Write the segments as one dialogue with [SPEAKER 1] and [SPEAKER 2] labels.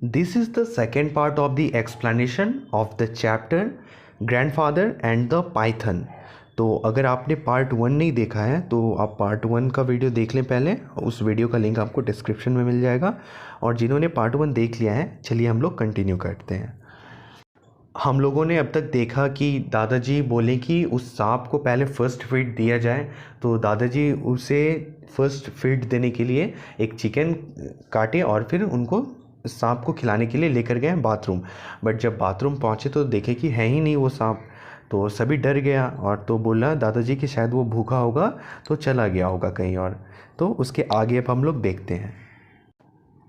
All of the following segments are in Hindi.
[SPEAKER 1] This is the second part of the explanation of the chapter Grandfather and the Python. तो अगर आपने पार्ट 1 नहीं देखा है तो आप पार्ट 1 का वीडियो देख लें पहले। उस वीडियो का लिंक आपको डिस्क्रिप्शन में मिल जाएगा। और जिन्होंने पार्ट 1 देख लिया है, चलिए हम लोग कंटिन्यू करते हैं। हम लोगों ने अब तक देखा कि दादाजी बोले कि उस सांप को पहले फ़र्स्ट फीड दिया जाए। तो दादाजी उसे फ़र्स्ट फीड देने के लिए एक चिकन काटे और फिर उनको सांप को खिलाने के लिए लेकर गए बाथरूम। बट जब बाथरूम पहुँचे तो देखे कि है ही नहीं वो सांप। तो सभी डर गया और तो बोला दादाजी कि शायद वो भूखा होगा तो चला गया होगा कहीं और। तो उसके आगे अब हम लोग देखते हैं।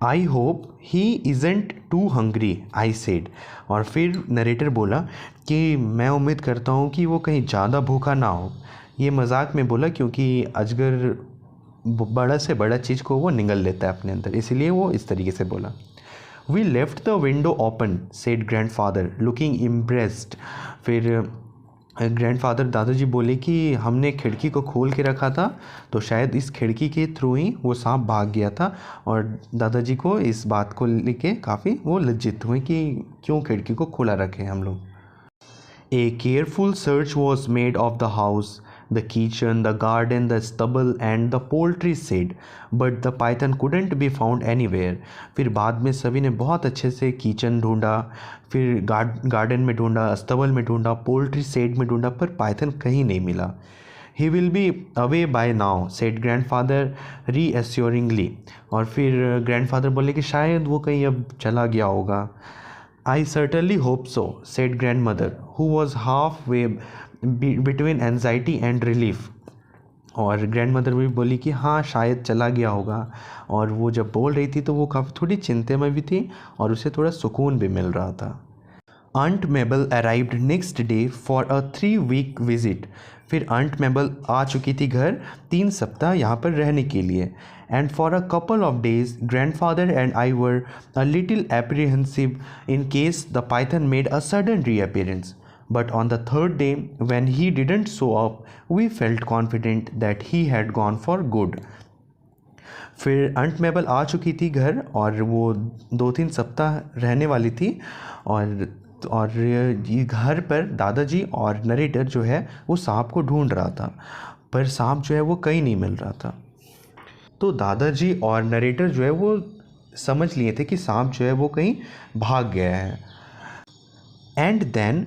[SPEAKER 1] I hope he isn't too hungry I said. और फिर नरेटर बोला कि मैं उम्मीद करता हूँ कि वो कहीं ज़्यादा भूखा ना हो। ये मजाक में बोला क्योंकि अजगर बड़ा से बड़ा चीज़ को वो निगल लेता है अपने अंदर, इसीलिए वो इस तरीके से बोला। We left the window open said grandfather looking impressed. फिर ग्रैंडफादर दादाजी बोले कि हमने खिड़की को खोल के रखा था तो शायद इस खिड़की के थ्रू ही वो सांप भाग गया था। और दादाजी को इस बात को लेके काफ़ी वो लज्जित हुए कि क्यों खिड़की को खुला रखें हम लोग। A careful search was made of the house, the kitchen, the garden, the stubble and the poultry shed, but the python couldn't be found anywhere. फिर बाद में सभी ने बहुत अच्छे से किचन ढूंढा, फिर गार्डन में ढूंढा, स्टबल में ढूंढा, पोल्ट्री शेड में ढूंढा, पर पाइथन कहीं नहीं मिला। He will be away by now, said grandfather reassuringly. और फिर ग्रैंडफादर बोले कि शायद वो कहीं अब चला गया होगा। I certainly hope so, said grandmother, who was halfway between anxiety and relief. और ग्रैंडमदर भी बोली कि हाँ शायद चला गया होगा। और वो जब बोल रही थी तो वो काफ़ी थोड़ी चिंता में भी थी और उसे थोड़ा सुकून भी मिल रहा था। Aunt Mabel arrived next day for a 3-week visit. फिर आंट मेबल आ चुकी थी घर 3 सप्ताह यहाँ पर रहने के लिए। And for a couple of days grandfather and I were a little apprehensive in case the python made a sudden reappearance. But on the third day when he didn't show up we felt confident that he had gone for good. फिर आंट मेबल आ चुकी थी घर और वो 2-3 सप्ताह रहने वाली थी। और ये घर पर दादाजी और नरेटर जो है वो सांप को ढूंढ रहा था, पर सांप जो है वो कहीं नहीं मिल रहा था। तो दादाजी और नरेटर जो है वो समझ लिए थे कि सांप जो है वो कहीं भाग गया है। And then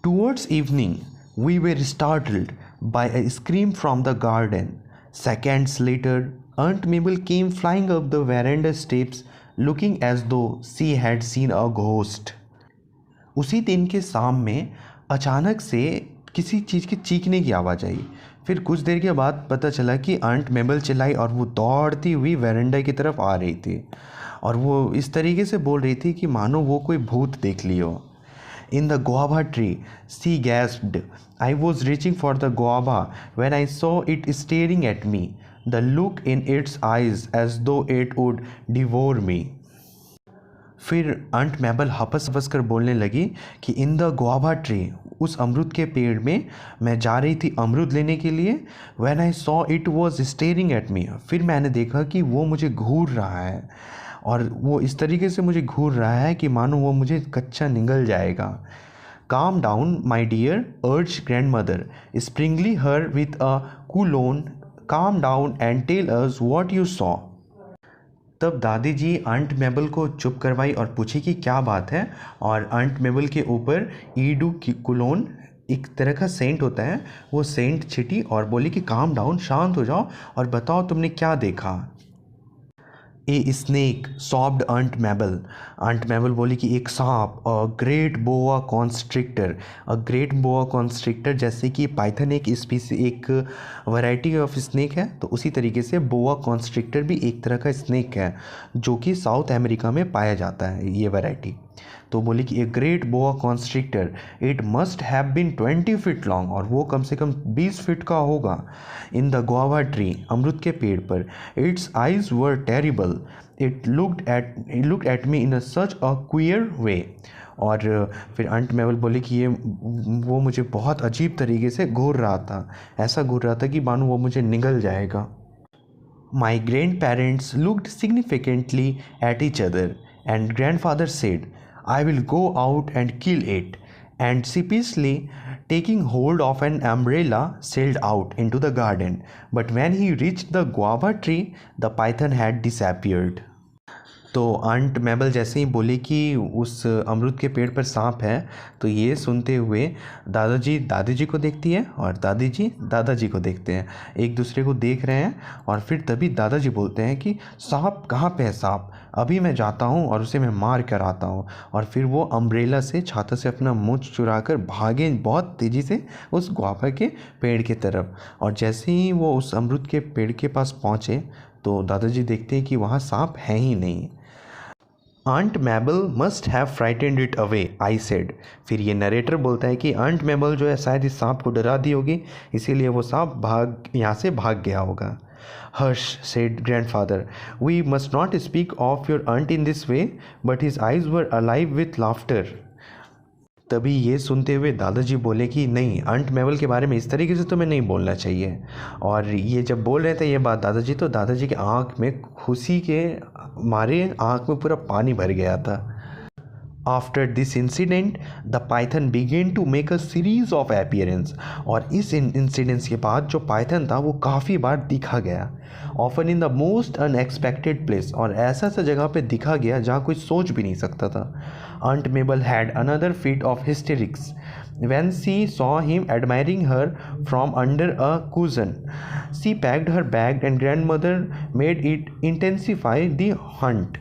[SPEAKER 1] towards evening we were startled by a scream from the garden. Seconds later aunt Mabel came flying up the veranda steps looking as though she had seen a ghost. उसी दिन के शाम में अचानक से किसी चीज़ के चीखने की आवाज़ आई। फिर कुछ देर के बाद पता चला कि आंट मेबल चिल्लाई और वो दौड़ती हुई वेरेंडा की तरफ आ रही थी। और वो इस तरीके से बोल रही थी कि मानो वो कोई भूत देख ली हो। In the guava tree, she gasped. I was reaching for the guava when I saw it staring at me, the look in its eyes as though it would devour me. फिर आंट मेबल हपस हपस कर बोलने लगी कि इन द गुआवा ट्री, उस अमरूद के पेड़ में मैं जा रही थी अमरूद लेने के लिए। When I saw it was staring at me, फिर मैंने देखा कि वो मुझे घूर रहा है और वो इस तरीके से मुझे घूर रहा है कि मानो वो मुझे कच्चा निगल जाएगा। Calm down my dear urged grandmother sprinkling her with a cologne, calm down and tell us what you saw. तब दादी जी आंट मेबल को चुप करवाई और पूछी कि क्या बात है। और आंट मेबल के ऊपर ईडू की कुलोन, एक तरह का सेंट होता है, वो सेंट छिटी और बोली कि काम डाउन, शांत हो जाओ और बताओ तुमने क्या देखा। A snake sobbed aunt Mabel. Aunt Mabel बोली कि एक सांप, a great boa constrictor. A great boa constrictor जैसे कि पाइथन एक स्पीसी, एक वैरायटी ऑफ स्नेक है, तो उसी तरीके से बोआ कॉन्स्ट्रिक्टर भी एक तरह का स्नेक है जो कि साउथ अमेरिका में पाया जाता है ये वैरायटी। तो बोली कि a great boa constrictor, it must have been 20 feet long, और वो कम से कम 20 फीट का होगा। इन द गुआवा ट्री, अमरूद के पेड़ पर। Its eyes were terrible, it looked at me in such a queer way. और फिर आंट मेबल बोली कि वो मुझे बहुत अजीब तरीके से घूर रहा था, ऐसा घूर रहा था कि मानो वो मुझे निगल जाएगा। My grandparents looked significantly at each other, and grandfather said, I will go out and kill it, and sheepishly taking hold of an umbrella sailed out into the garden. But when he reached the guava tree, the python had disappeared. तो आंट मैबल जैसे ही बोली कि उस अमरूद के पेड़ पर सांप है, तो ये सुनते हुए दादाजी दादी जी को देखती है और दादी जी दादाजी को देखते हैं, एक दूसरे को देख रहे हैं। और फिर तभी दादाजी बोलते हैं कि सांप कहाँ पे है सांप, अभी मैं जाता हूँ और उसे मैं मार कर आता हूँ। और फिर वो अम्ब्रेला से छाता से अपना मूंछ चुरा कर भागे बहुत तेज़ी से उस गुआवा के पेड़ की तरफ। और जैसे ही वो उस अमरूद के पेड़ के पास पहुँचे तो दादाजी देखते हैं कि वहाँ सांप है ही नहीं। Aunt Mabel must have frightened it away, I said. फिर ये नरेटर बोलता है कि आंट मैबल जो है शायद इस सांप को डरा दी होगी, इसीलिए वो सांप यहाँ से भाग गया होगा। Hush, said grandfather, we must not speak of your aunt in this way, but his eyes were alive with laughter. तभी ये सुनते हुए दादाजी बोले कि नहीं, आंट मैबल के बारे में इस तरीके से तुम्हें नहीं बोलना चाहिए। और ये जब बोल रहे थे ये बात दादाजी, तो दादाजी के आँख में खुशी के मारे आँख में पूरा पानी भर गया था। After this incident the python began to make a series of appearance. और इस इंसिडेंस के बाद जो पाइथन था वो काफ़ी बार दिखा गया, often in the most unexpected place, और ऐसा जगह पे दिखा गया जहाँ कोई सोच भी नहीं सकता था। Aunt Mabel had another fit of hysterics when she saw him admiring her from under a cushion. She packed her bag and grandmother made it intensify the hunt.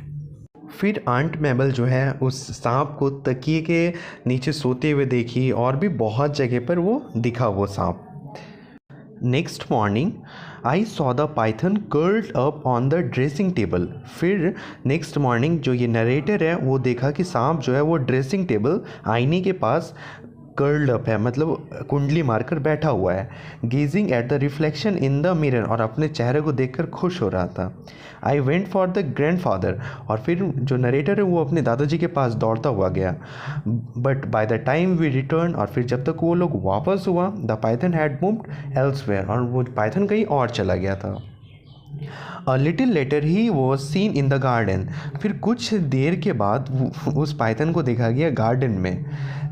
[SPEAKER 1] फिर आंट मैबल जो है उस सांप को तकिए के नीचे सोते हुए देखी, और भी बहुत जगह पर वो दिखा वो सांप। Next morning I saw the Python curled up on the dressing table. फिर नेक्स्ट मॉर्निंग जो ये नरेटर है वो देखा कि सांप जो है वो ड्रेसिंग टेबल आईने के पास कर्ल्ड अप है, मतलब कुंडली मारकर बैठा हुआ है। Gazing at the reflection in the mirror, और अपने चेहरे को देखकर खुश हो रहा था। I went for the grandfather, और फिर जो नरेटर है वो अपने दादाजी के पास दौड़ता हुआ गया। But by the time we return, और फिर जब तक वो लोग वापस हुआ, the python had moved elsewhere, और वो पाइथन कहीं और चला गया था। A little later he was seen in the garden. फिर कुछ देर के बाद उस पाइथन को देखा गया गार्डन में।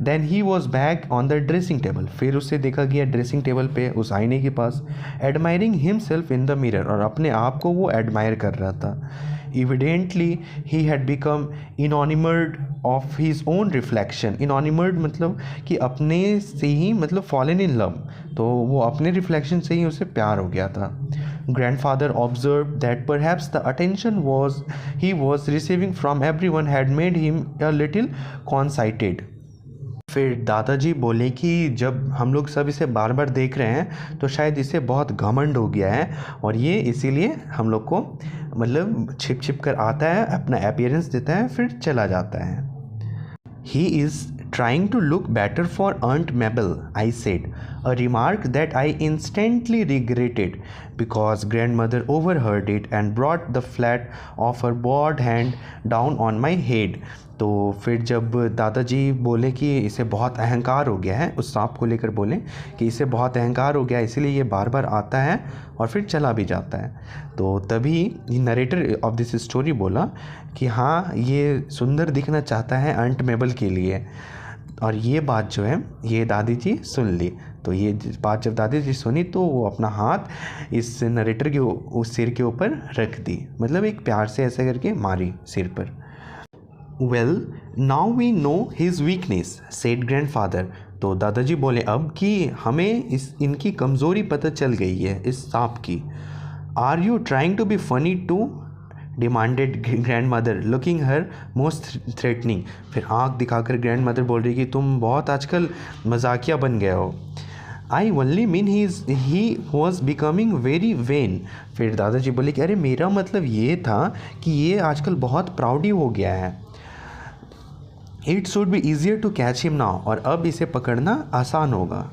[SPEAKER 1] Then he was back on the dressing table. फिर उसे देखा गया ड्रेसिंग टेबल पे उस आईने के पास, admiring himself in the mirror, और अपने आप को वो एडमायर कर रहा था। Evidently he had become enamored of his own reflection. Enamored मतलब कि अपने से ही, मतलब fallen in love, तो वो अपने रिफ्लेक्शन से ही उसे प्यार हो गया था। Grandfather observed that perhaps the attention he was receiving from everyone had made him a little conceited. फिर दादाजी बोले कि जब हम लोग सब इसे बार बार देख रहे हैं तो शायद इसे बहुत घमंड हो गया है, और ये इसीलिए हम लोग को मतलब छिप छिप कर आता है, अपना अपीयरेंस देता है, फिर चला जाता है। He is trying to look better for Aunt Mabel, I said, a remark that I instantly regretted because grandmother overheard it and brought the flat of her broad hand down on my head. तो फिर जब दादाजी बोले कि इसे बहुत अहंकार हो गया है, उस सांप को लेकर बोले कि इसे बहुत अहंकार हो गया इसीलिए ये बार बार आता है और फिर चला भी जाता है। तो तभी नरेटर ऑफ दिस स्टोरी बोला कि हाँ, ये सुंदर दिखना चाहता है आंट मेबल के लिए। और ये बात जो है ये दादी जी सुन ली। तो ये बात जब दादी जी सुनी तो वो अपना हाथ इस नरेटर के उस सिर के ऊपर रख दी, मतलब एक प्यार से ऐसे करके मारी सिर पर। Well now we know his weakness, said grandfather. तो दादाजी बोले अब कि हमें इनकी कमज़ोरी पता चल गई है इस सांप की। Are you trying to be funny too, demanded grandmother looking her most threatening. फिर आँख दिखाकर ग्रैंड मदर बोल रही कि तुम बहुत आजकल मजाकिया बन गए हो। I only mean he was becoming very when. फिर दादाजी बोले कि अरे मेरा मतलब ये था कि ये आजकल बहुत प्राउडी हो गया है। It should be easier to catch him now, और अब इसे पकड़ना आसान होगा।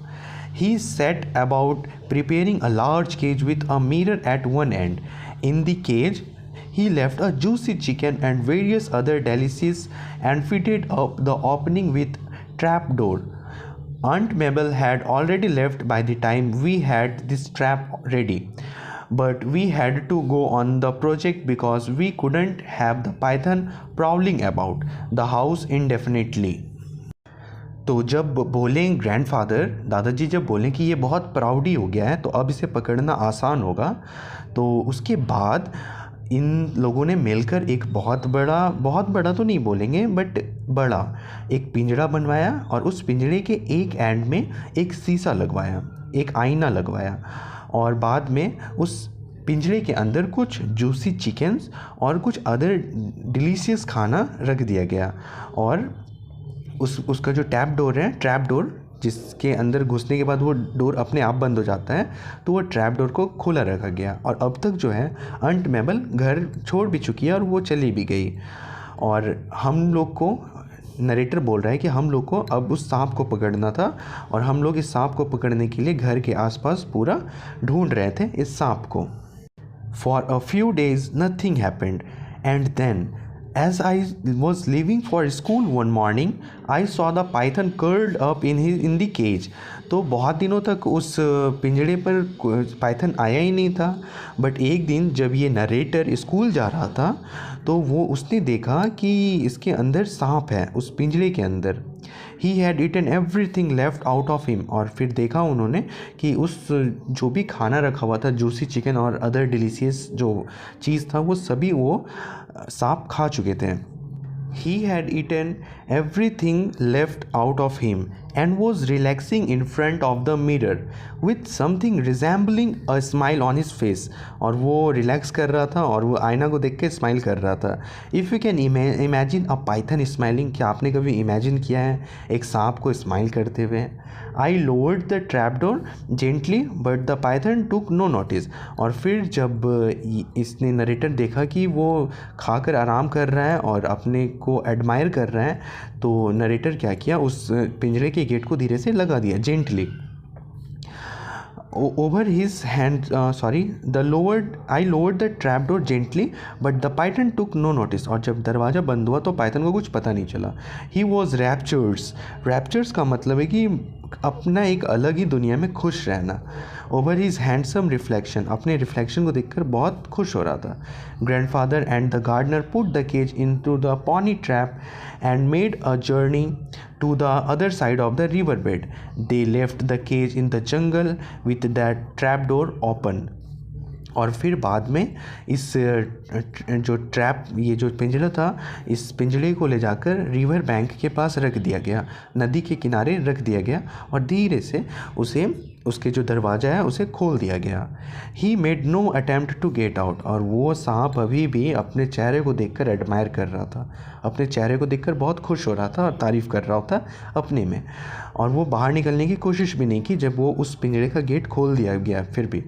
[SPEAKER 1] He set about preparing a large cage with a mirror at one end. In the cage he left a juicy chicken and various other delicacies and fitted up the opening with trapdoor. Aunt Mabel had already left by the time we had this trap ready. but we had to go on the project because we couldn't have the python prowling about the house indefinitely. तो जब बोलें ग्रैंडफादर, दादाजी जब बोलें कि ये बहुत प्राउडी हो गया है तो अब इसे पकड़ना आसान होगा, तो उसके बाद इन लोगों ने मिलकर एक बहुत बड़ा तो नहीं बोलेंगे बट बड़ा एक पिंजड़ा बनवाया और उस पिंजड़े के एक एंड में एक शीशा लगवाया, एक आईना लगवाया और बाद में उस पिंजरे के अंदर कुछ जूसी चिकन्स और कुछ अदर डिलीशियस खाना रख दिया गया और उसका जो ट्रैप डोर जिसके अंदर घुसने के बाद वो डोर अपने आप बंद हो जाता है, तो वो ट्रैप डोर को खुला रखा गया और अब तक जो है अंट मेबल घर छोड़ भी चुकी है और वो चली भी गई। और हम लोग को नरेटर बोल रहा है कि हम लोग को अब उस सांप को पकड़ना था और हम लोग इस सांप को पकड़ने के लिए घर के आसपास पूरा ढूंढ रहे थे इस सांप को। For a few days nothing happened, and then as I was leaving for school one morning I saw the python curled up in the cage। तो बहुत दिनों तक उस पिंजड़े पर पाइथन आया ही नहीं था, बट एक दिन जब ये नरेटर स्कूल जा रहा था तो उसने देखा कि इसके अंदर सांप है उस पिंजड़े के अंदर। He had eaten everything left out of him. और फिर देखा उन्होंने कि उस जो भी खाना रखा हुआ था, जूसी चिकन और अदर डिलीशियस जो चीज़ था, वो सभी वो सांप खा चुके थे। He had eaten everything left out of him and was relaxing in front of the mirror with something resembling a smile on his face। और वो रिलैक्स कर रहा था और वो आईना को देख के स्माइल कर रहा था। If you can imagine a Python smiling, क्या आपने कभी इमेजिन किया है एक सांप को स्माइल करते हुए? I lowered the trap door gently but the python took no notice. और फिर जब इसने नरेटर देखा कि वो खाकर आराम कर रहा है और अपने को एडमायर कर रहा है, तो नरेटर क्या किया, उस पिंजरे के गेट को धीरे से लगा दिया gently. Over his hand I lowered the trap door gently but the python took no notice. और जब दरवाज़ा बंद हुआ तो पाइथन को कुछ पता नहीं चला। ही वॉज रैप्चर्स का मतलब है कि अपना एक अलग ही दुनिया में खुश रहना। ओवर हिज हैंडसम रिफ्लेक्शन, अपने रिफ्लेक्शन को देखकर बहुत खुश हो रहा था। Grandfather and the gardener put the cage into the pony trap and made a journey to the other side of the river bed। They left the cage in the jungle with that trap door open। और फिर बाद में इस ये जो पिंजरा था, इस पिंजरे को ले जाकर रिवर बैंक के पास रख दिया गया, नदी के किनारे रख दिया गया और धीरे से उसके जो दरवाज़ा है उसे खोल दिया गया। He made no attempt to get out. और वो सांप अभी भी अपने चेहरे को देखकर एडमायर कर रहा था, अपने चेहरे को देखकर बहुत खुश हो रहा था और तारीफ़ कर रहा था अपने में। और वो बाहर निकलने की कोशिश भी नहीं की जब वो उस पिंजरे का गेट खोल दिया गया फिर भी।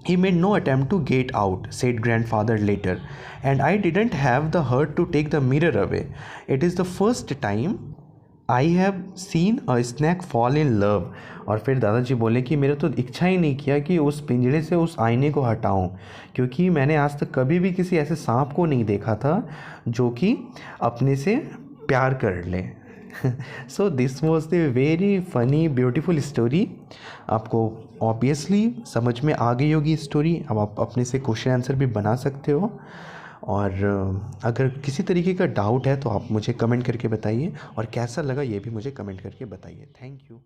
[SPEAKER 1] He made no attempt to get out, said grandfather later, and I didn't have the heart to take the mirror away. It is the first time I have seen a snake fall in love। और फिर दादाजी बोले कि मेरा तो इच्छा ही नहीं किया कि उस पिंजरे से उस आईने को हटाऊं, क्योंकि मैंने आज तक कभी भी किसी ऐसे सांप को नहीं देखा था जो कि अपने से प्यार कर ले। So this was the very funny beautiful story. आपको ऑब्वियसली समझ में आ गई होगी स्टोरी। अब आप अपने से क्वेश्चन आंसर भी बना सकते हो। और अगर किसी तरीके का डाउट है तो आप मुझे कमेंट करके बताइए और कैसा लगा ये भी मुझे कमेंट करके बताइए। Thank you.